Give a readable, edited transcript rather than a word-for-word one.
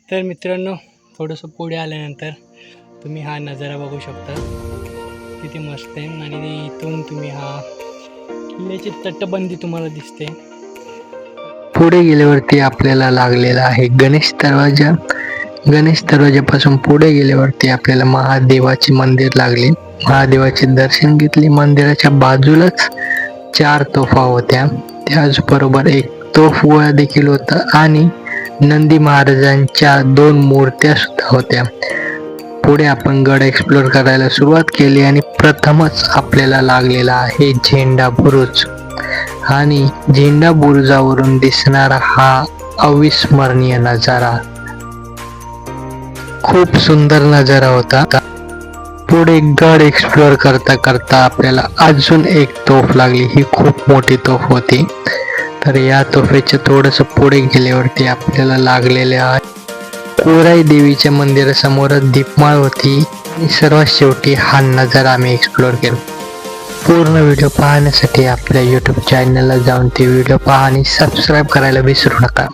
तर मित्रांनो, थोडंसं पुढे आल्यानंतर तुम्ही हा नजारा बघू शकता, किती मस्त आहे. आणि इथून तुम्ही हा किल्ल्याची तटबंदी तुम्हाला दिसते. पुढे गेल्यावरती आपल्याला लागलेला आहे गणेश दरवाजा. गणेश दरवाजापासून पुढे गेल्यावरती आपल्याला महादेवाचे मंदिर लागले. महादेवाचे दर्शन घेतले. मंदिराच्या बाजूलाच 4 तोफा होत्या. त्याचबरोबर एक तोफ गोळा देखील होता आणि नंदी महाराजांच्या 2 मूर्त्या सुद्धा होत्या. पुढे आपण गड एक्सप्लोर करायला सुरुवात केली आणि प्रथमच आपल्याला लागलेला आहे झेंडा बुरुज. आणि झेंडा बुरुजावरून दिसणारा हा अविस्मरणीय नजारा, खूप सुंदर नजारा होता. पुढे गड एक्सप्लोर करता करता आपल्याला अजून एक तोफ लागली. ही खूप मोठी तोफ होती. तर या तोफेच्या थोडस पुढे गेल्यावरती आपल्याला लागलेले आहे कोराई देवीच्या मंदिरासमोरच दीपमाळ होती. आणि सर्वात शेवटी हा नजारा आम्ही एक्सप्लोर केला. पूर्ण व्हिडिओ पाहण्यासाठी आपल्या YouTube चॅनलला जाऊन ते व्हिडिओ पहा आणि सबस्क्राईब करायला विसरू नका.